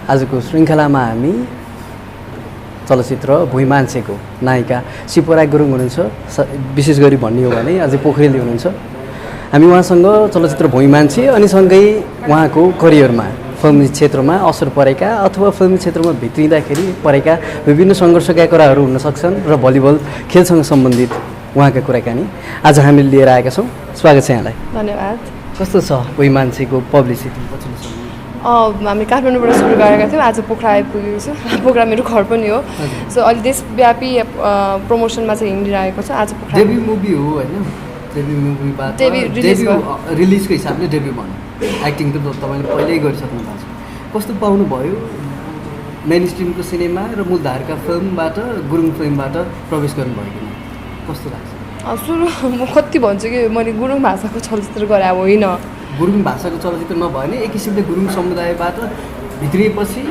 आजको श्रृङ्खलामा हामी चलचित्र भुइँमान्छेको नायिका सिपोरा गुरुङ हुनुहुन्छ। विशेष गरी भन्ने हो भने अझै पोखरेली हुनुहुन्छ। हामी उहाँसँग चलचित्र भुइँमान्छे अनि सँगै उहाँको करियरमा फिल्मी क्षेत्रमा असर परेका अथवा फिल्मी क्षेत्रमा भित्रिँदाखेरि परेका विभिन्न सङ्घर्षका कुराहरू हुन सक्छन् र भलिबल खेलसँग सम्बन्धित उहाँका कुराकानी आज हामीले लिएर आएका छौँ। स्वागत छ यहाँलाई। धन्यवाद। कस्तो छ भुइँमान्छेको पब्लिसिटी? हामी काठमाडौँबाट सुरु गरेका थियौँ, आज पोखरा आइपुगेको छु। पोखरा मेरो घर पनि हो। सो अहिले देशव्यापी प्रमोसनमा चाहिँ हिँडिरहेको छ। आज पोखरा डेब्यू मुभी हो होइन? डेब्यू मुभीबाट रिलिजको हिसाबले डेब्यू भन्नु। एक्टिङ त तपाईँले पहिल्यै गरिसक्नु भएको छ। कस्तो पाउनुभयो मेन स्ट्रिमको सिनेमा र मूलधारका फिल्मबाट गुरुङ फिल्मबाट प्रवेश गर्नुभयो कि कस्तो लाग्छ? सुरु म कति भन्छु कि मैले गुरुङ भाषाको चलचित्र गरे होइन। गुरुङ भाषाको चलचित्र नभए नि एक किसिमले गुरुङ समुदायबाट भित्रिएपछि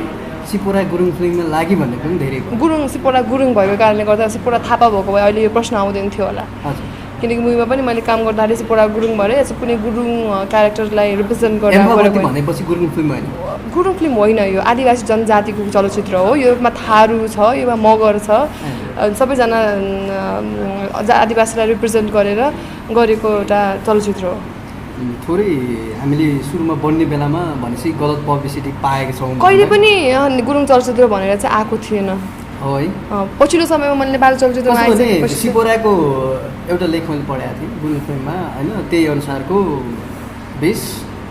सिपोरा गुरुङ फिल्ममा लागि भन्ने पनि धेरै गुरुङ सिपोरा गुरुङ भएको कारणले गर्दा सिपोरा थापा भएको भए अहिले यो प्रश्न आउँदैन थियो होला। किनकि मुभीमा पनि मैले काम गर्दाखेरि सिपोरा गुरुङ भएर यसो कुनै गुरुङ क्यारेक्टरलाई रिप्रेजेन्ट गरेर भनेपछि गुरुङ फिल्म होइन। गुरुङ फिल्म होइन, यो आदिवासी जनजातिको चलचित्र हो। योमा थारू छ, योमा मगर छ, सबैजना आदिवासीलाई रिप्रेजेन्ट गरेर गरेको एउटा चलचित्र हो। थोरै हामीले सुरुमा बन्ने बेलामा भनेपछि गलत पब्लिसिटी पाएका छौँ। कहिले पनि गुरुङ चलचित्र भनेर चाहिँ आएको थिएन हो है। पछिल्लो समयमा मैले नेपाली चलचित्रमा सिपोराको एउटा लेख मैले पढेको थिएँ गुरुङ फिल्ममा होइन, त्यही अनुसारको बेस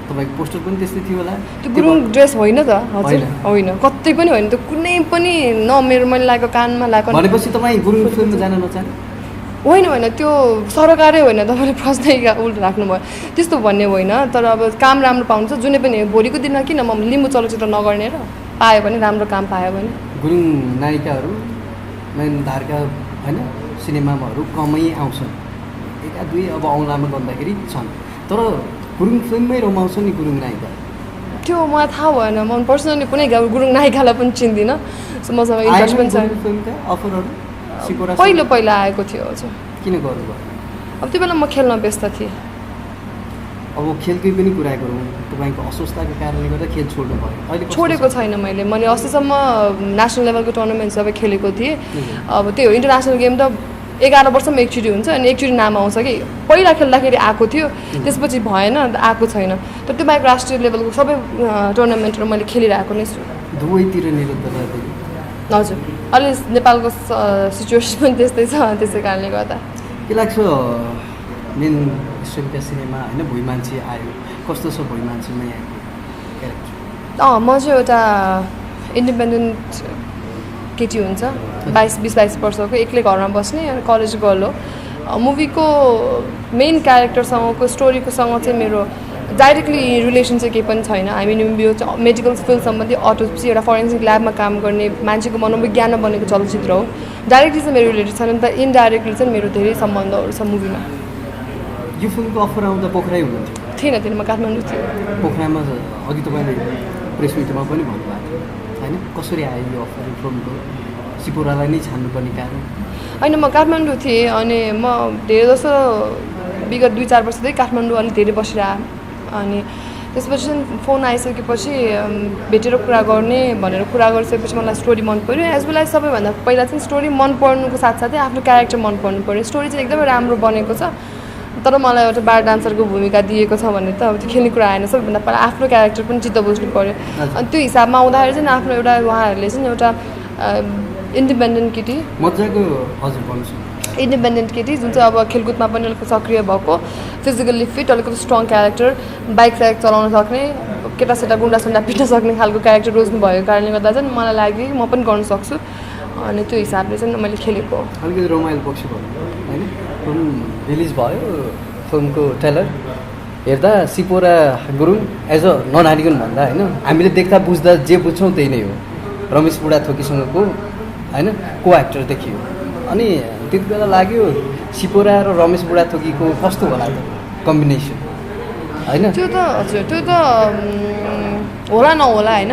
तपाईँको पोस्टर पनि त्यस्तै थियो होला। त्यो गुरुङ ड्रेस होइन त? हजुर होइन, कतै पनि होइन। त्यो कुनै पनि न मेरो मैले लागेको कानमा लागेको। भनेपछि तपाईँ गुरुङ फिल्ममा जान नचाहनु? होइन होइन, त्यो सरकारै होइन। तपाईँले प्रश्नै उल्टो राख्नुभयो। त्यस्तो भन्ने होइन, तर अब काम राम्रो पाउनु छ जुनै पनि। भोलिको दिनमा किन म लिम्बू चलचित्र नगर्ने र पायो भने राम्रो काम पायो भने। गुरुङ नायिकाहरू मेन धारका होइन सिनेमाहरू कमै आउँछन्, एका दुई अब औँलामा गर्दाखेरि छन्, तर गुरुङ फिल्ममै रमाउँछ नि गुरुङ नायिका। त्यो मलाई थाहा भएन। म पर्सनली कुनै गुरुङ नायिकालाई पनि चिन्दिनँ। सो मसँग इन्ट्रेस्ट पनि छ। फिल्मका अफरहरू पहिला आएको थियो। हजुर। किन गर्नुभयो? अब त्यो बेला म खेल्न व्यस्त थिएँ। अब खेलकै पनि कुरा गरौँ, तपाईँको अस्वस्थताको कारणले गर्दा खेल छोड्नु भयो। अहिले छोडेको छैन मैले अस्तिसम्म नेसनल लेभलको टुर्नामेन्ट सबै खेलेको थिएँ। अब त्यही हो, इन्टरनेसनल गेम त 11 वर्षमा एकचोटि हुन्छ अनि एकचोटि नाम आउँछ कि। पहिला खेल्दाखेरि आएको थियो, त्यसपछि भएन, आएको छैन। तर त्यो बाहेक राष्ट्रिय लेभलको सबै टुर्नामेन्टहरू मैले खेलिरहेको नै छु। दुवैतिर निरन्तर। हजुर, अहिले नेपालको सिचुएसन पनि त्यस्तै छ, त्यसै कारणले गर्दा। के लाग्छ मेन स्ट्रिमका सिनेमा होइन भुइँमान्छे आयो, कस्तो छ भुइँमान्छेमा यहाँको क्यारेक्टर? म चाहिँ एउटा इन्डिपेन्डेन्ट केटी हुन्छ, 20-22 वर्षको, एक्लै घरमा बस्ने अनि कलेज गर्ल हो। मुभीको मेन क्यारेक्टरसँगको स्टोरीकोसँग चाहिँ मेरो डाइरेक्टली रिलेसन चाहिँ केही पनि छैन। हामी यो मेडिकल फिल्ड सम्बन्धी अटोप्सी एउटा फरेन्सिक ल्याबमा काम गर्ने मान्छेको मनोविज्ञानमा बनेको चलचित्र हो। डाइरेक्टली चाहिँ मेरो रिलेटेड छैन, तर इनडाइरेक्टली चाहिँ मेरो धेरै सम्बन्धहरू छ मुभीमा। यो फिल्मको अफर आउँदा पोखरै हुनुहुन्थ्यो? थिएन, म काठमाडौँ थिएँ। पोखरामा अघि तपाईँले प्रेस मिटमा पनि भन्नुभएको थियो होइन, कसरी आयो यो अफर फिल्मको? सिपोरालाई नै छान्नुपर्ने कारण? होइन, म काठमाडौँ थिएँ अनि म धेरै जसो विगत 2-4 वर्षदेखि काठमाडौँ अलिक धेरै बसिरहेँ। अनि त्यसपछि चाहिँ फोन आइसकेपछि भेटेर कुरा गर्ने भनेर कुरा गरिसकेपछि मलाई स्टोरी मन पऱ्यो। एज वेल एज सबैभन्दा पहिला चाहिँ स्टोरी मन पर्नुको साथसाथै आफ्नो क्यारेक्टर मन पर्नु पऱ्यो। स्टोरी चाहिँ एकदमै राम्रो बनेको छ, तर मलाई एउटा बार डान्सरको भूमिका दिएको छ भने त अब त्यो खेल्ने कुरा आएन। सबैभन्दा पहिला आफ्नो क्यारेक्टर पनि चित्त बुझ्नु पऱ्यो। अनि त्यो हिसाबमा आउँदाखेरि चाहिँ आफ्नो एउटा उहाँहरूले चाहिँ एउटा इन्डिपेन्डेन्ट केटी, मजाको हजुर भन्नुहोस्, इन्डिपेन्डेन्ट केटी जुन चाहिँ अब खेलकुदमा पनि अलिक सक्रिय भएको, फिजिकल्ली फिट, अलिकति स्ट्रङ क्यारेक्टर, बाइक चलाउन सक्ने, केटासेटा गुन्डासुन्डा पिट्न सक्ने खालको क्यारेक्टर रोज्नु भएको कारणले गर्दा चाहिँ मलाई लाग्यो म पनि गर्न सक्छु। अनि त्यो हिसाबले चाहिँ मैले खेलेको। अलिकति रमाइलो पक्ष भयो होइन। फिल्म रिलिज भयो, फिल्मको ट्रेलर हेर्दा Sipora Gurung as a non आइकन भन्दा होइन, हामीले देख्दा बुझ्दा जे बुझ्छौँ त्यही नै हो। रमेश बुढाथोकीसँगको होइन को एक्टर देखियो अनि त्यति बेला लाग्यो सिपोरा र रमेश बुढाथोकीको कस्तो होला त कम्बिनेसन होइन? त्यो त हजुर, त्यो त होला नहोला होइन,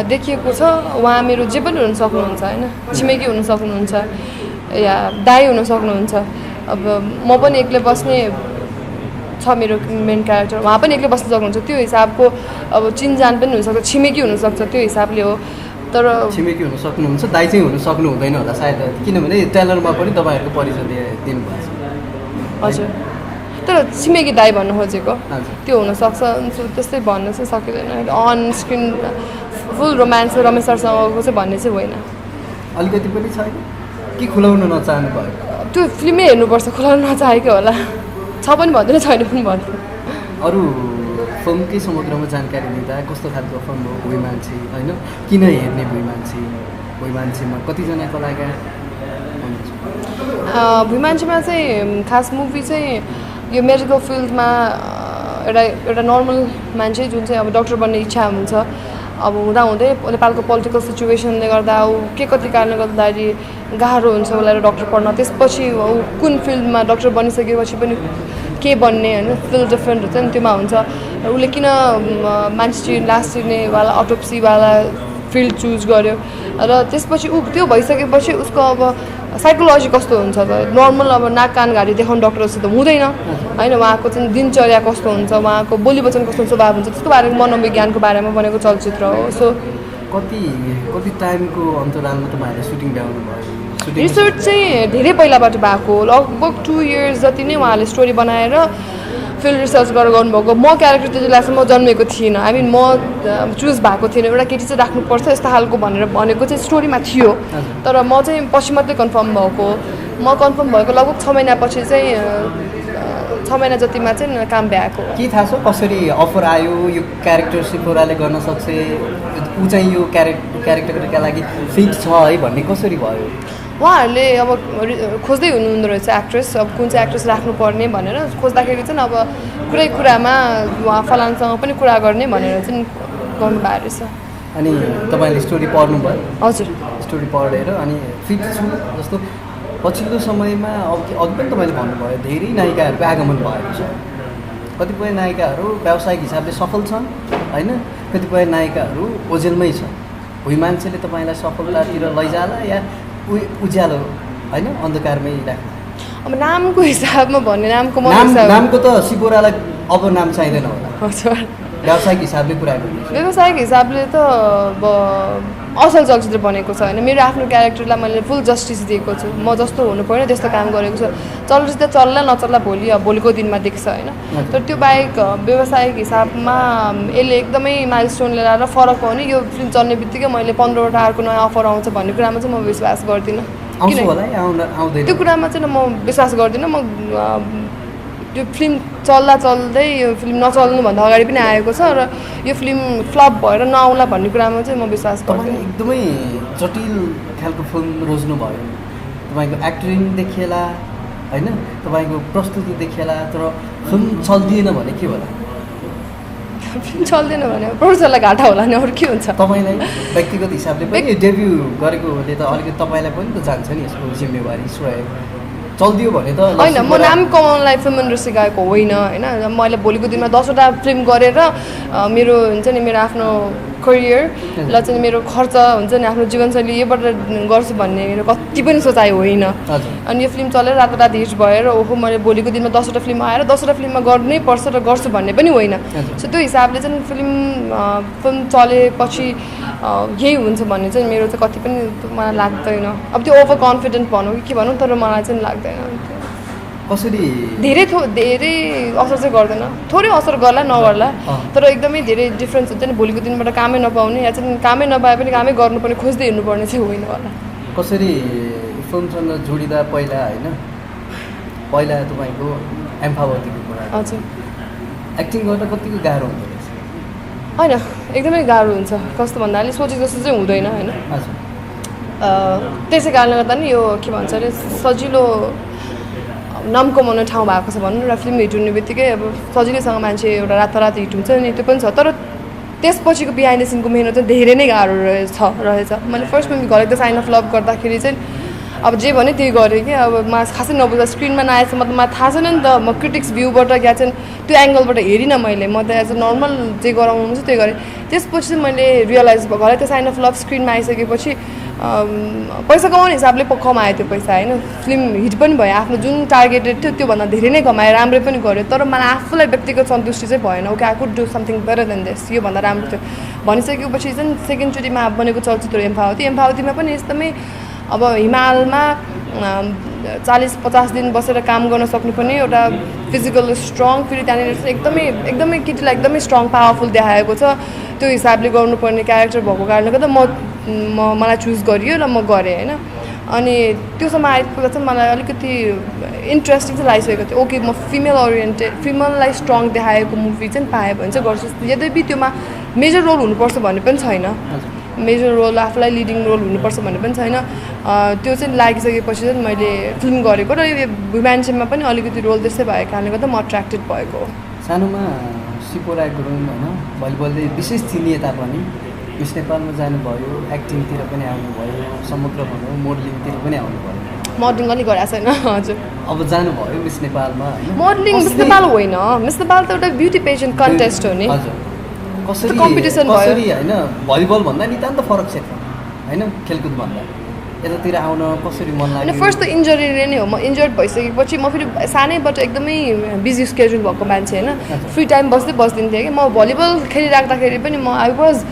देखिएको छ। उहाँ मेरो जे पनि हुन सक्नुहुन्छ होइन, छिमेकी हुन सक्नुहुन्छ या दाइ हुन सक्नुहुन्छ। अब म पनि एक्लै बस्ने छ मेरो मेन क्यारेक्टर उहाँ पनि एक्लै बस्न सक्नुहुन्छ त्यो हिसाबको अब चिनजान पनि हुनसक्छ छिमेकी हुनसक्छ त्यो हिसाबले हो तर छिमेकी हुन सक्नुहुन्छ दाइ चाहिँ हुन सक्नु हुँदैन होला सायद किनभने ट्रेलरमा पनि तपाईँहरूको परिचय दिनुभएको छ हजुर तर छिमेकी दाइ भन्नु खोजेको त्यो हुनसक्छ त्यस्तै भन्न चाहिँ सकिँदैन on screen full romance Ramesh सरसँगको चाहिँ भन्ने चाहिँ होइन अलिकति पनि छैन कि खुलाउन नचाहनु भयो त्यो फिल्मै हेर्नुपर्छ खुलाउन नचाहेको होला छ पनि भन्दैन छैन पनि भन्दैन अरू फिल्मकै समग्रमा जानकारी दिँदा कस्तो खालको फिल्म हो भुइँमान्छे होइन किन हेर्ने भुइँमान्छेमा कतिजना कलाकार भुइँमान्छेमा चाहिँ खास मुभी चाहिँ यो मेडिकल फिल्डमा एउटा नर्मल मान्छे जुन चाहिँ अब डक्टर बन्ने इच्छा हुन्छ अब हुँदाहुँदै नेपालको पोलिटिकल सिचुएसनले गर्दा ऊ के कति कारणले गर्दाखेरि गाह्रो हुन्छ उसलाई डक्टर पढ्न त्यसपछि ऊ कुन फिल्डमा डक्टर बनिसकेपछि पनि के बन्ने होइन फिल्ड डिफ्रेन्ट हुन्छ नि त्योमा हुन्छ उसले किन मान्छे लास्ट चिर्नेवाला अटोप्सीवाला फिल्ड चुज गर्यो र त्यसपछि ऊ त्यो भइसकेपछि उसको अब साइकोलोजी कस्तो हुन्छ त नर्मल अब नाक कान घाँटी देखाउने डक्टर जस्तो त हुँदैन होइन उहाँको चाहिँ दिनचर्या कस्तो हुन्छ उहाँको बोली वचन कस्तो स्वभाव हुन्छ त्यसको बारेमा मनोविज्ञानको बारेमा बनेको चलचित्र हो सो कति टाइमको अन्तरालमा तपाईँहरूले सुटिङ भ्याउनु भयो रिसर्च चाहिँ धेरै पहिलाबाट भएको लगभग 2 इयर्स जति नै उहाँले स्टोरी बनाएर फिल्ड रिसर्च गरेर गर्नुभएको म क्यारेक्टर त्यति बेलासम्म जन्मेको थिइनँ आई मिन म चुज भएको थिएन एउटा केटी चाहिँ राख्नुपर्छ यस्तो खालको भनेर भनेको चाहिँ स्टोरीमा थियो तर म चाहिँ पछि मात्रै कन्फर्म भएको म कन्फर्म भएको लगभग 6 महिनापछि चाहिँ 6 महिना जतिमा चाहिँ काम भ्याएको के थाहा छ कसरी अफर आयो यो क्यारेक्टर सिपोराले गर्न सक्छ ऊ चाहिँ यो क्यारेक्टरका लागि फिट छ है भन्ने कसरी भयो उहाँहरूले अब खोज्दै हुनुहुँदो रहेछ एक्ट्रेस अब कुन चाहिँ एक्ट्रेस राख्नुपर्ने भनेर खोज्दाखेरि चाहिँ अब कुरामा उहाँ फलानसँग पनि कुरा गर्ने भनेर चाहिँ गर्नुभएको रहेछ अनि तपाईँले स्टोरी पढ्नुभयो हजुर स्टोरी पढेर अनि फिट छु जस्तो पछिल्लो समयमा अघि पनि तपाईँले भन्नुभयो धेरै नायिकाहरूको आगमन भएको छ कतिपय नायिकाहरू व्यावसायिक हिसाबले सफल छन् होइन कतिपय नायिकाहरू ओझेलमै छ भुइँमान्छेले तपाईँलाई सफलतातिर लैजाला या उज्यालो होइन अन्धकारमै राख्नु अब नामको हिसाबमा भन्ने नामको त सिपोरालाई अब नाम चाहिँदैन होला हजुर व्यावसायिक हिसाबले कुरा गर्नु व्यावसायिक हिसाबले त अब असल चलचित्र बनेको छ होइन मेरो आफ्नो क्यारेक्टरलाई मैले फुल जस्टिस दिएको छु म जस्तो हुनु पर्ने त्यस्तो काम गरेको छु चलचित्र चल्ला नचल्ला भोलिको दिनमा देख्छ होइन तर त्यो बाहेक व्यावसायिक हिसाबमा यसले एकदमै माइलस्टोन लिएर आएर फरक हो भने यो फिल्म चल्ने बित्तिकै मैले 15वटा अर्को नयाँ अफर आउँछ भन्ने कुरामा चाहिँ म विश्वास गर्दिनँ त्यो कुरामा चाहिँ म विश्वास गर्दिनँ म यो फिल्म चल्दै यो फिल्म नचल्नुभन्दा अगाडि पनि आएको छ र यो फिल्म फ्लप भएर नआउला भन्ने कुरामा चाहिँ म विश्वास गर्छु एकदमै जटिल खालको फिल्म रोज्नु भयो तपाईँको एक्टिङ देखिएला होइन तपाईँको प्रस्तुति देखिएला तर फिल्म चल्दिएन भने के होला फिल्म चल्दैन भने प्रोड्युसरलाई घाटा होला नि अरू के हुन्छ तपाईँलाई व्यक्तिगत हिसाबले पनि डेब्यु गरेकोले त अलिकति तपाईँलाई पनि त जान्छ नि यसको जिम्मेवारी स्वयं चल्दियो भने त होइन म नाम कमाउनलाई फिल्म इन्डस्ट्री गएको होइन होइन मैले भोलिको दिनमा 10वटा फिल्म गरेर मेरो हुन्छ नि मेरो आफ्नो करियरलाई चाहिँ मेरो खर्च हुन्छ नि आफ्नो जीवनशैली यहीबाट गर्छु भन्ने मेरो कति पनि सोचाइ होइन अनि यो फिल्म चलेर रातोरात हिट भएर ओहो मैले भोलिको दिनमा 10वटा फिल्म आएर 10वटा फिल्ममा गर्नै पर्छ र गर्छु भन्ने पनि होइन सो त्यो हिसाबले चाहिँ फिल्म चलेपछि यही हुन्छ भन्ने चाहिँ मेरो चाहिँ कति पनि मलाई लाग्दैन अब त्यो ओभर कन्फिडेन्ट भनौँ कि के भनौँ तर मलाई चाहिँ लाग्दैन कसरी धेरै असर चाहिँ गर्दैन थोरै असर गर्ला नगर्ला तर एकदमै धेरै डिफ्रेन्स हुन्छ नि भोलिको दिनबाट कामै नपाउने या चाहिँ कामै नपाए पनि कामै गर्नुपर्ने खोज्दै हिँड्नुपर्ने चाहिँ होइन होला कसरी फिल्मसँग जोडिँदा पहिला तपाईँको एम्फावतीको कुरा हजुर एक्टिङ गर्न कतिको गाह्रो हुँदो रहेछ होइन एकदमै गाह्रो हुन्छ कस्तो भन्दाखेरि सोचेको जस्तो चाहिँ हुँदैन होइन त्यसै कारणले गर्दा नि यो के भन्छ अरे सजिलो नाम कमाउने ठाउँ भएको छ भनौँ र फिल्म हिट हुने बित्तिकै अब सजिलैसँग मान्छे एउटा रातारात हिट हुन्छ नि त्यो पनि छ तर त्यसपछिको बिहाइन्ड द सिनको मेहनत चाहिँ धेरै नै गाह्रो रहेछ मैले फर्स्ट मुभी गरेको साइन अफ लभ गर्दाखेरि चाहिँ अब जे भने त्यही गरेँ कि अब म खासै नबुझ्दा स्क्रिनमा नआएसम्म त मलाई थाहा छैन नि त म क्रिटिक्स भ्यूबाट या चाहिँ त्यो एङ्गलबाट हेरिनँ मैले म त एज अ नर्मल जे गराउनु हुन्छ त्यही गरेँ त्यसपछि चाहिँ मैले रियलाइज भयो घर त्यो साइन अफ लभ स्क्रिनमा आइसकेपछि पैसा कमाउने हिसाबले कमायो त्यो पैसा होइन फिल्म हिट पनि भयो आफ्नो जुन टार्गेटेड थियो त्योभन्दा धेरै नै कमायो राम्रै पनि गर्यो तर मलाई आफूलाई व्यक्तिगत सन्तुष्टि चाहिँ भएन okay I could do something better than this योभन्दा राम्रो थियो भनिसकेपछि चाहिँ सेकेन्डचोटिमा बनेको चलचित्र एम्फावतीमा पनि एकदमै अब हिमालमा 40-50 दिन बसेर काम गर्न सक्नु पनि एउटा फिजिकल स्ट्रङ फेरि त्यहाँनिर चाहिँ एकदमै केटीलाई एकदमै स्ट्रङ पावरफुल देखाएको छ त्यो हिसाबले गर्नुपर्ने क्यारेक्टर भएको कारणले गर्दा मलाई चुज गरियो र म गरेँ होइन अनि त्योसम्म आइपुग्दा चाहिँ मलाई अलिकति इन्ट्रेस्टिङ चाहिँ लागिसकेको थियो ओके म फिमेललाई स्ट्रङ देखाएको मुभी चाहिँ पाएँ भने चाहिँ गर्छु यद्यपि त्योमा मेजर रोल हुनुपर्छ भन्ने पनि छैन मेजर रोल आफूलाई लिडिङ रोल हुनुपर्छ भन्ने पनि छैन त्यो चाहिँ लागिसकेपछि चाहिँ मैले फिल्म गरेको र यो भुइमान्छेमा पनि अलिकति रोल त्यस्तै भएको कारणले गर्दा म अट्र्याक्टेड भएको सानोमा सिपोरा गुरुङ होइन भलिबलले विशेष थिनिए तापनि मिस नेपालमा जानुभयो एक्टिङतिर पनि आउनुभयो समग्र भनौँ मोडलिङतिर पनि आउनुभयो मोडलिङ अलिक गरेको छैन हजुर अब जानुभयो मिस नेपालमा मोडलिङ मिस नेपाल होइन मिस नेपाल त एउटा ब्युटी पेजेन्ट कन्टेस्ट हो नि हजुर कसरी कम्पिटिसन भयो होइन भलिबल भन्दा नितान्त फरक क्षेत्र होइन खेलकुद भन्दा यतातिर आउन कसरी मन लाग्यो फर्स्ट त इन्जरीले नै हो म इन्जर्ड भइसकेपछि म फेरि सानैबाट एकदमै बिजी स्केड्युल भएको मान्छे होइन फ्री टाइम बस्दिन्थेँ कि म भलिबल खेलिराख्दाखेरि पनि म आई वाज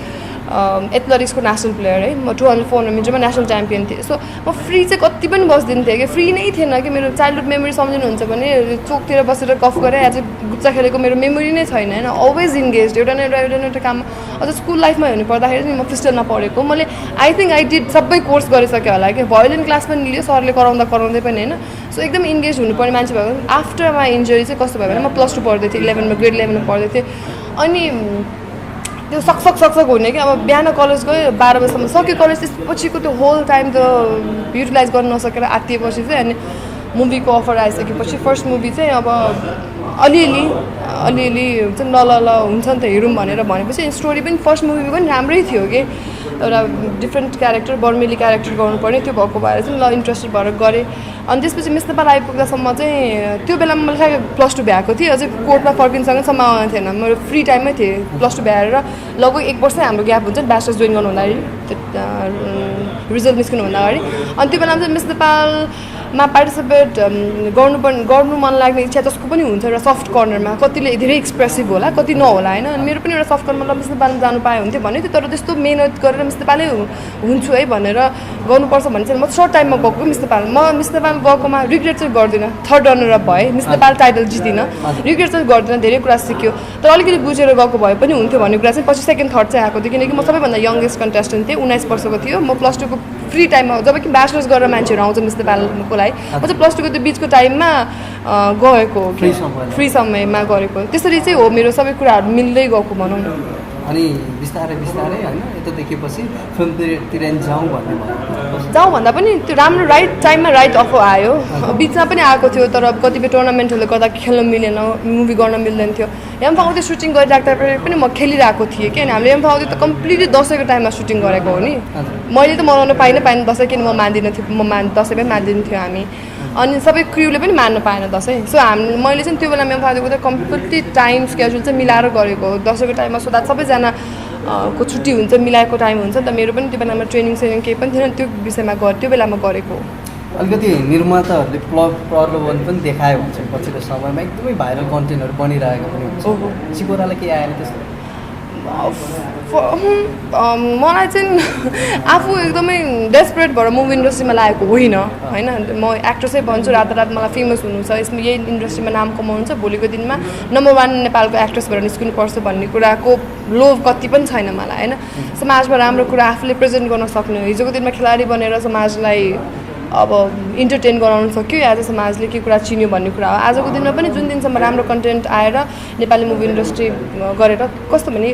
एथलेटिक्सको नेसनल प्लेयर है म 200-400 मिटरमा नेसनल च्याम्पियन थिएँ सो म फ्री चाहिँ कति पनि बस्दिन्थेँ कि फ्री नै थिएन कि मेरो चाइल्डहुड मेमोरी सम्झिनुहुन्छ भने चोकतिर बसेर गफ गरेँ आज गुच्चा खेलेको मेरो मेमोरी नै छैन होइन अलवेज इन्गेज एउटा न एउटा काम अझ स्कुल लाइफमा हेर्नु पर्दाखेरि नि म क्रिस्टलमा पढेको मैले आई थिङ्क आई डिड सबै कोर्स गरिसकेँ होला कि भयोलिन क्लास पनि लियो सरले कराउँदै पनि होइन सो एकदम इन्गेज हुनुपर्ने मान्छे भएको आफ्टर माई इन्जरी चाहिँ कस्तो भयो भने म +2 पढ्दै थिएँ ग्रेड 11मा पढ्दै थिएँ अनि त्यो सक्सक हुने कि अब बिहान कलेज गयो 12 बजीसम्म सक्यो कलेज त्यसपछिको त्यो होल टाइम त युटिलाइज गर्न नसकेर आत्तिएपछि चाहिँ अनि मुभीको अफर आइसकेपछि फर्स्ट मुभी चाहिँ अब अलिअलि चाहिँ ल हुन्छ नि त हेरौँ भनेपछि स्टोरी पनि फर्स्ट मुभी पनि राम्रै थियो कि एउटा डिफ्रेन्ट क्यारेक्टर बर्मेली क्यारेक्टर गर्नुपर्ने त्यो भएको भएर चाहिँ ल इन्ट्रेस्टेड भएर गरेँ अनि त्यसपछि मिस नेपाल आइपुग्दासम्म चाहिँ त्यो बेलामा मैले ठ्याक्कै +2 भ्याएको थिएँ अझै कोर्टमा फर्किनसँग सम्भावना थिएन मेरो फ्री टाइममै थिएँ +2 भ्याएर लगभग 1 वर्ष हाम्रो ग्याप हुन्छ नि ब्याचलर्स जोइन गर्नु हुँदाखेरि रिजल्ट निस्किनुभन्दा अगाडि अनि त्यो बेलामा चाहिँ मिस नेपालमा पार्टिसिपेट गर्नु मन लाग्ने इच्छा जसको पनि हुन्छ एउटा सफ्ट कर्नरमा कतिले धेरै एक्सप्रेसिभ होला कति नहोला होइन अनि मेरो पनि एउटा सफ्ट कर्नरमा मिस नेपालमा जानु पाएँ हुन्थ्यो भन्यो थियो तर त्यस्तो मिहिनेत गरेर मिस नेपालै हुन्छु है भनेर गर्नुपर्छ भने चाहिँ म सर्ट टाइममा गएको मिस नेपाल मिस नेपाल गएकोमा रिग्रेट चाहिँ गर्दिनँ 3rd रनर अप भएँ मिस नेपाल टाइटल जितिनँ रिग्रेट चाहिँ गर्दिनँ धेरै कुरा सिक्यो तर अलिकति बुझेर गएको भए पनि हुन्थ्यो भन्ने कुरा चाहिँ पछि 2nd 3rd चाहिँ आएको थियो किनकि म सबैभन्दा यङ्गेस्ट कन्टेस्टेन्ट थिएँ 19 वर्षको थियो म +2 को फ्री टाइममा जब कि ब्याचलर्स गरेर मान्छेहरू आउँछ मिस नेपालको लागि म चाहिँ +2 को त्यो बिचको टाइममा गएको फ्री समयमा गरेको त्यसरी चाहिँ हो मेरो सबै कुराहरू मिल्दै गएको भनौँ न अनि बिस्तारै होइन यता देखेपछि फिल्मतिर जाउँ भन्ने भयो जाउँ भन्दा पनि त्यो राम्रो राइट टाइममा राइट अफर आयो बिचमा पनि आएको थियो तर कतिपय टुर्नामेन्टहरूले गर्दा खेल्न मिलेन मुभी गर्न मिल्दैन थियो एम्फावती सुटिङ गरिराख्दा पनि म खेलिरहेको थिएँ कि अनि हामीले एम्फावती त कम्प्लिटली दसैँको टाइममा सुटिङ गरेको हो नि मैले त मनाउन पाइनँ दसैँ किन म मान्दिनँ थियो दसैँमै मान्दिन्थ्यो हामी अनि सबै क्रुले पनि मान्न पाएन दसैँ सो मैले चाहिँ त्यो बेलामा एम्फावतीको त कम्प्लिटली टाइम स्केड्युल चाहिँ मिलाएर गरेको दसैँको टाइममा सो सबैजना को छुट्टी हुन्छ मिलाएको टाइम हुन्छ नि त मेरो पनि त्यो बेलामा ट्रेनिङ केही पनि थिएन त्यो विषयमा त्यो बेलामा गरेको अलिकति निर्माताहरूले प्रलोभन पनि देखायो हुन्छ पछिल्लो समयमा एकदमै भाइरल कन्टेन्टहरू बनिरहेको पनि हुन्छ सिपोरालाई के आएन त्यस्तो मलाई चाहिँ आफू एकदमै डेस्परेट भएर मुभी इन्डस्ट्रीमा लागेको होइन म एक्ट्रेसै भन्छु रातारात मलाई फेमस हुनु छ यसमा यही इन्डस्ट्रीमा नाम कमाउनु छ भोलिको दिनमा नम्बर 1 नेपालको एक्ट्रेस भएर निस्किनुपर्छ भन्ने कुराको लोभ कति पनि छैन मलाई होइन समाजमा राम्रो कुरा आफूले प्रेजेन्ट गर्न सक्ने हिजोको दिनमा खेलाडी बनेर समाजलाई अब इन्टरटेन गराउन सक्यो आज समाजले के कुरा चिन्यो भन्ने कुरा हो आजको दिनमा पनि जुन दिनसम्म राम्रो कन्टेन्ट आएर नेपाली मुभी इन्डस्ट्री गरेर कस्तो भने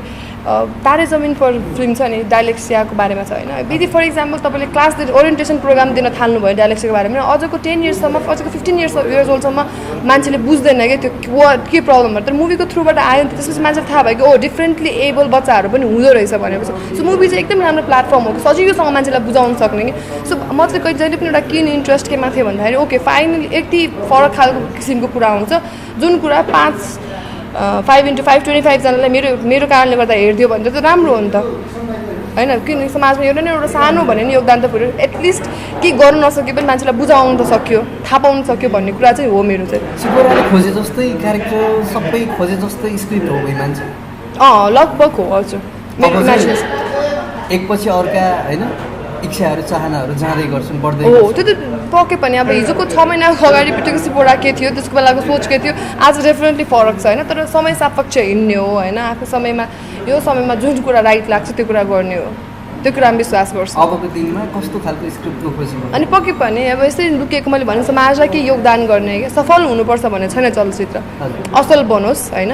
तारे जमिन फर फिल्म छ नि डाइलेक्सियाको बारेमा छ होइन यदि फर इक्जाम्पल तपाईँले क्लास ओरिएन्टेसन प्रोग्राम दिन थाल्नुभयो डाइलेक्सियाको बारेमा अझको 10 इयर्ससम्म अझको 15 इयर्स ओल्डसम्म मान्छेले बुझ्दैन कि त्यो के प्रब्लम भयो तर मुभीको थ्रुबाट आयो त्यसपछि मान्छेले थाहा भयो कि डिफ्रेन्टली एबल बच्चाहरू पनि हुँदो रहेछ भनेपछि सो मुभी चाहिँ एकदम राम्रो प्लेटफर्म हो कि सजिलोसँग मान्छेलाई बुझाउन सक्ने कि सो म चाहिँ जहिले पनि एउटा किन इन्ट्रेस्ट केमा थियो भन्दाखेरि ओके फाइनली यति फरक खालको किसिमको कुरा हुन्छ जुन कुरा 5 into 5 25 जनालाई मेरो कारणले गर्दा हेरिदियो भने त राम्रो हो नि त होइन किनकि समाजमा एउटा न एउटा सानो भने नि योगदान त पुऱ्यो एटलिस्ट केही गर्नु नसके पनि मान्छेलाई बुझाउनु त सक्यो थाहा पाउनु सक्यो भन्ने कुरा चाहिँ हो मेरो चाहिँ सिपोराले खोजे जस्तै क्यारेक्टर सबै खोजे जस्तै स्क्रिप्ट हो भुइँमान्छे लगभग हो हजुर मेरो इमेजिनेसन एकपछि अर्का होइन इच्छाहरू चाहनाहरू जाँदै गर्छन् बढ्दै हो त्यो त पक्कै पनि अब हिजोको 6 महिना अगाडि पिटेको सिपोरा के थियो त्यसको बेलाको सोच के थियो आज डेफिनेटली फरक छ होइन तर समय सापेक्ष हिँड्ने हो होइन आफ्नो समयमा यो समयमा जुन कुरा राइट लाग्छ त्यो कुरा गर्ने हो त्यो कुरामा विश्वास गर्छु अबको दिनमा कस्तो खालको स्क्रिप्टको खोजी अनि पक्कै पनि अब यसरी लुकेको मैले भने समाजलाई के योगदान गर्ने क्या सफल हुनुपर्छ भन्ने छैन चलचित्र असल बनोस् होइन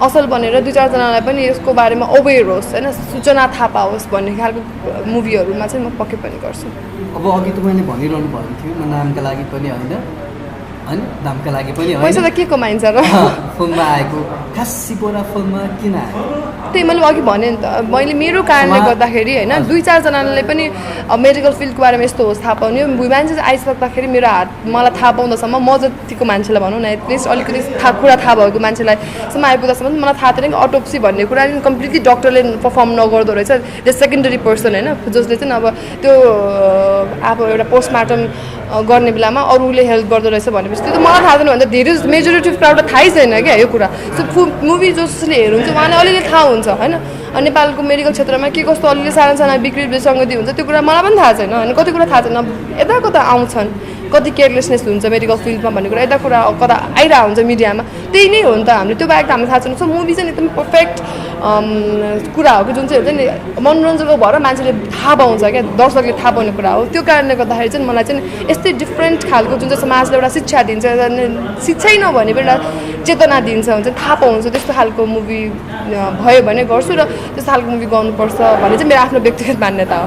असल बनेर 2-4जनालाई पनि यसको बारेमा अवेर होस् होइन सूचना थाहा पाओस् भन्ने खालको मुभीहरूमा चाहिँ म पक्कै पनि गर्छु अब अघि तपाईँले भनिरहनु भएको थियो म नामका लागि पनि होइन नामका लागि पनि पैसा त के कमाइन्छ र फिल्ममा आएको खास सिपोरा फिल्ममा किन आयो त्यही मैले अघि भने नि त मैले मेरो कारणले गर्दाखेरि होइन 2-4जनाले पनि मेडिकल फिल्डको बारेमा यस्तो होस् थाहा पाउने भुइँमान्छे चाहिँ आइसक्दाखेरि मेरो हात मलाई थाहा पाउँदासम्म म जतिको मान्छेलाई भनौँ न एटलिस्ट अलिकति कुरा थाहा भएको मान्छेलाई सम्म आइपुग्दासम्म मलाई थाहा थिएन कि अटोप्सी भन्ने कुरा नि कम्प्लिटली डक्टरले पर्फर्म नगर्दो रहेछ त्यो सेकेन्डरी पर्सन होइन जसले चाहिँ अब त्यो अब एउटा पोस्टमार्टम गर्ने बेलामा अरूले हेल्प गर्दो रहेछ भनेपछि त्यो त मलाई थाहा छैन भन्दा धेरै मेजोरिटी क्राउडलाई थाहै छैन क्या यो कुरा सो मुभी जसले हेर्नुहुन्छ उहाँले अलिअलि थाहा हुन्छ होइन नेपालको मेडिकल क्षेत्रमा के कस्तो अलिअलि साना विकृत विसङ्गति हुन्छ त्यो कुरा मलाई पनि थाहा छैन होइन कति कुरा थाहा छैन यता कता आउँछन् कति केयरलेसनेस हुन्छ मेडिकल फिल्डमा भन्ने कुरा यता कुरा कता आइरहेको हुन्छ मिडियामा त्यही नै हो नि त हामीले त्यो बाहेक त हामीलाई थाहा छैन सो मुभी चाहिँ एकदम पर्फेक्ट कुरा हो कि जुन चाहिँ हुन्छ नि मनोरञ्जनको भएर मान्छेले थाहा पाउँछ क्या दर्शकले थाहा पाउने कुरा हो त्यो कारणले गर्दाखेरि चाहिँ मलाई चाहिँ यस्तै डिफ्रेन्ट खालको जुन चाहिँ समाजले एउटा शिक्षा दिन्छ शिक्षै नभने पनि एउटा चेतना दिन्छ हुन्छ थाहा पाउँछ त्यस्तो खालको मुभी भयो भने गर्छु र त्यस्तो खालको मुभी गर्नुपर्छ भन्ने चाहिँ मेरो आफ्नो व्यक्तिगत मान्यता हो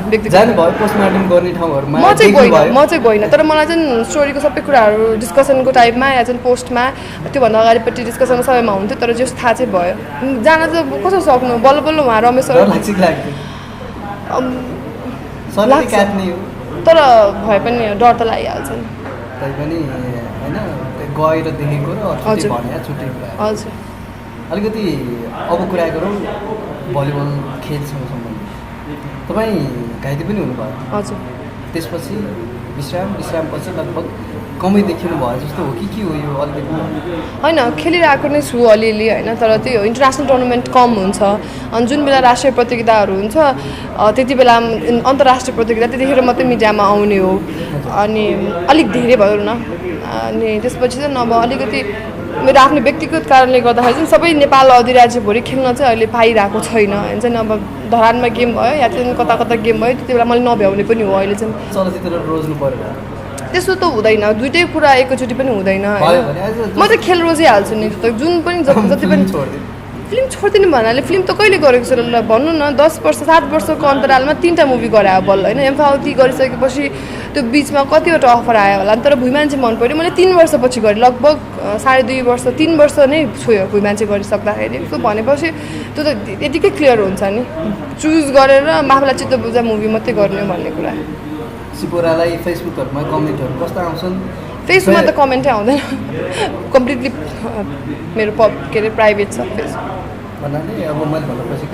म चाहिँ गइनँ तर मलाई चाहिँ स्टोरीको सबै कुराहरू डिस्कसनको टाइपमा या चाहिँ पोस्टमा त्योभन्दा अगाडिपट्टि डिस्कसन सबैमा हुन्थ्यो तर जस थाहा चाहिँ भयो जान चाहिँ कसो सक्नु बल्ल बल्ल उहाँ रमेश तर भए पनि डर त लागिहाल्छ नि हजुर अलिकति अब कुरा गरौँ भलिबल खेलसँग सम्बन्धित तपाईँ घाइते पनि हुनुभयो हजुर त्यसपछि विश्रामपछि लगभग कमै देखिनु भयो जस्तो हो कि हो यो अलिकति होइन खेलिरहेको नै छु अलिअलि होइन तर त्यो इन्टरनेसनल टुर्नामेन्ट कम हुन्छ अनि जुन बेला राष्ट्रिय प्रतियोगिताहरू हुन्छ त्यति बेला अन्तर्राष्ट्रिय प्रतियोगिता त्यतिखेर मात्रै मिडियामा आउने हो अनि अलिक धेरै भयो न अनि त्यसपछि चाहिँ अब अलिकति मेरो आफ्नो व्यक्तिगत कारणले गर्दाखेरि चाहिँ सबै नेपाल अधिराज्यभरि खेल्न चाहिँ अहिले पाइरहेको छैन होइन चाहिँ अब धरानमा गेम भयो या चाहिँ कता कता गेम भयो त्यति बेला मैले नभ्याउने पनि हो अहिले चाहिँ चलचित्र रोज्नु पर्यो त्यस्तो त हुँदैन दुइटै कुरा एकैचोटि पनि हुँदैन म त खेल रोजिहाल्छु नि जुन पनि जति पनि फिल्म छोड्दिनँ भन्नाले फिल्म त कहिले गरेको छु ल भन्नु न 10 वर्ष 7 वर्षको अन्तरालमा 3टा मुभी गरायो बल्ल होइन एमफाउती गरिसकेपछि त्यो बिचमा कतिवटा अफर आयो होला तर भुइँमान्छे मन पऱ्यो मैले 3 वर्षपछि गरेँ लगभग 2.5 वर्ष 3 वर्ष नै छोयो भुइँमान्छे गरिसक्दाखेरि त्यो भनेपछि त्यो त यतिकै क्लियर हुन्छ नि चुज गरेर आफूलाई चित्त बुझा मुभी मात्रै गर्ने भन्ने कुरा सिपोरालाई फेसबुकहरूमा कमेन्टहरू कस्तो आउँछन् फेसबुकमा त कमेन्टै आउँदैन कम्प्लिटली मेरो के अरे प्राइभेट छ फेसबुक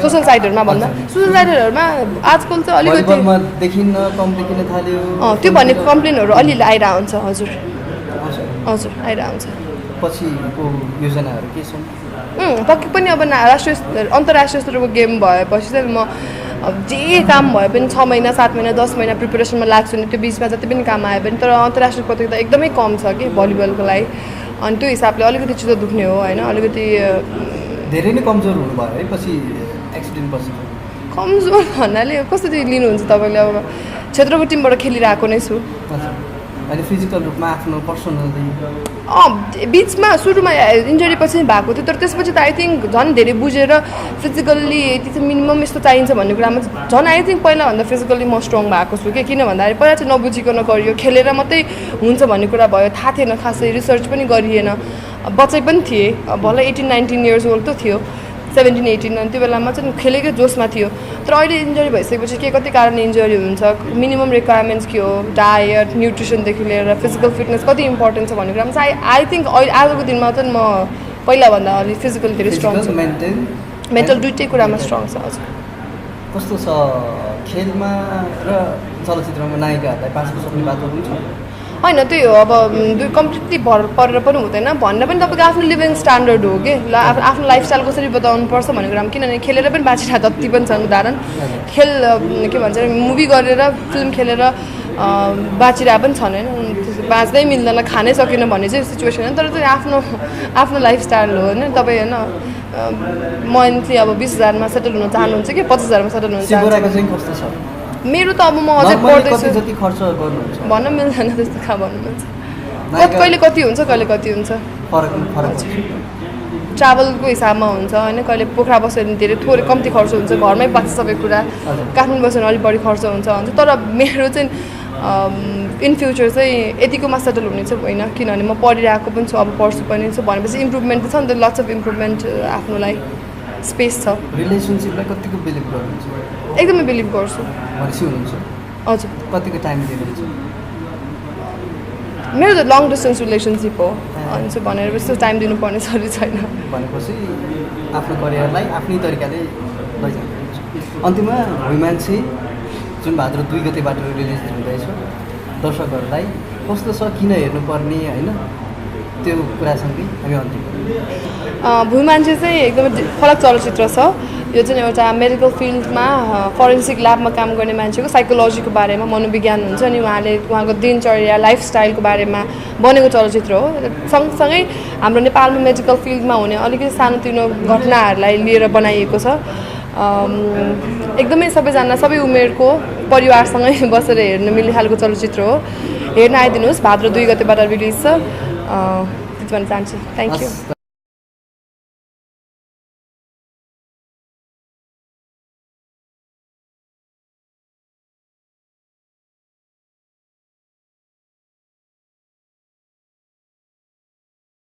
सोसल साइटहरूमा भन्दा सोसल साइटहरूमा आजकल चाहिँ अलिकति त्यो भनेको कम्प्लेनहरू अलिअलि आइरहेको हुन्छ हजुर आइरहेको हुन्छ पछिको योजनाहरू के छन् पक्कै पनि अब अन्तर्राष्ट्रिय स्तरको गेम भएपछि चाहिँ म जे काम भए पनि 6 महिना 7 महिना 10 महिना प्रिपेरेसनमा लाग्छु नि त्यो बिचमा जति पनि काम आयो भने तर अन्तर्राष्ट्रिय प्रतियोगिता एकदमै कम छ कि भलिबलको लागि अनि त्यो हिसाबले अलिकति चित्त दुख्ने हो होइन अलिकति धेरै नै कमजोर हुनुभयो है पछि एक्सिडेन्ट पछि कमजोर भन्नाले कसरी लिनुहुन्छ तपाईँले अब क्षेत्रको टिमबाट खेलिरहेको नै छु अनि फिजिकल रूपमा आफ्नो पर्सनली बिचमा सुरुमा इन्जरी पछि भएको थियो तर त्यसपछि त आई थिङ्क झन् धेरै बुझेर फिजिकल्ली यति चाहिँ मिनिमम यस्तो चाहिन्छ भन्ने कुरामा झन् आई थिङ्क पहिलाभन्दा फिजिकल्ली म स्ट्रङ भएको छु किन भन्दाखेरि पहिला चाहिँ नबुझिकन गरियो खेलेर मात्रै हुन्छ भन्ने कुरा भयो थाहा थिएन खासै रिसर्च पनि गरिएन बच्चै पनि थिएँ भलै 18-19 इयर्स ओल्ड त थियो 17-18 अनि त्यो बेलामा चाहिँ खेलेकै जोसमा थियो तर अहिले इन्जरी भइसकेपछि के कति कारणले इन्जरी हुन्छ मिनिमम रिक्वायरमेन्ट्स के हो डायट न्युट्रिसनदेखि लिएर फिजिकल फिटनेस कति इम्पोर्टेन्ट छ भन्ने कुरामा चाहिँ आई थिङ्क अहिले आजको दिनमा चाहिँ म पहिलाभन्दा अलिक फिजिकली धेरै स्ट्रङ छु मेन्टल दुइटै कुरामा स्ट्रङ छ हजुर कस्तो छ खेलमा र चलचित्रमा नायिकाहरूलाई पास गर्न सक्ने बाटो हुन्छ होइन त्यही हो अब कम्प्लिटली भर परेर पनि हुँदैन भन्न पनि तपाईँको आफ्नो लिभिङ स्ट्यान्डर्ड हो कि ल आफ्नो लाइफस्टाइल कसरी बताउनुपर्छ भनेको कुरा किनभने खेलेर पनि बाँचिरहेको जति पनि छन् उदाहरण खेल के भन्छ मुभी गरेर फिल्म खेलेर बाँचिरहेको पनि छन् होइन बाँच्दै मिल्दैन खानै सकेन भन्ने चाहिँ सिचुएसन हो तर चाहिँ आफ्नो लाइफस्टाइल हो होइन तपाईँ होइन मन्थली अब 20,000मा सेटल हुन चाहनुहुन्छ कि 50,000मा सेटल हुन चाहनुहुन्छ मेरो त अब म अझै पढ्दैछु भन्न मिल्दैन त्यस्तो कहाँ भन्नु मिल्छ कहिले कति हुन्छ कहिले कति हुन्छ ट्राभलको हिसाबमा हुन्छ होइन कहिले पोखरा बस्यो भने धेरै थोरै कम्ती खर्च हुन्छ घरमै पाउँछ सबै कुरा काठमाडौँ बस्यो भने अलिक बढी खर्च हुन्छ तर मेरो चाहिँ इन फ्युचर चाहिँ यतिकोमा सेटल हुने चाहिँ होइन किनभने म पढिरहेको पनि छु अब पढ्छु पनि छु भनेपछि इम्प्रुभमेन्ट त छ नि त लट्स अफ इम्प्रुभमेन्ट आफ्नोलाई स्पेस छ रिलेसनसिपलाई कतिको बिलिभ गर्नुहुन्छ एकदमै बिलिभ गर्छु हजुर कतिको टाइम दिनुहुन्छ मेरो त लङ डिस्टेन्स रिलेसनसिप हो अनि चाहिँ भनेर त्यस्तो टाइम दिनुपर्ने सरी छैन भनेपछि आफ्नो करियरलाई आफ्नै तरिकाले लैजानुहुन्छ अन्तिममा भुइँमान्छे जुन भाद्र 2 गतेबाट रिलिज हुँदैछ दर्शकहरूलाई कस्तो छ किन हेर्नुपर्ने होइन त्यो कुरासँगै हामी अन्तिम भुइँमान्छे चाहिँ एकदमै फरक चलचित्र छ यो चाहिँ एउटा मेडिकल फिल्डमा फरेन्सिक ल्याबमा काम गर्ने मान्छेको साइकोलोजीको बारेमा मनोविज्ञान हुन्छ अनि उहाँको दिनचर्या लाइफस्टाइलको बारेमा बनेको चलचित्र हो सँगसँगै हाम्रो नेपालमा मेडिकल फिल्डमा हुने अलिकति सानोतिनो घटनाहरूलाई लिएर बनाइएको छ एकदमै सबैजना सबै उमेरको परिवारसँगै बसेर हेर्न मिल्ने खालको चलचित्र हो हेर्न आइदिनुहोस् भाद्र 2 गतेबाट रिलिज छ त्यति भन्न चाहन्छु थ्याङ्क यू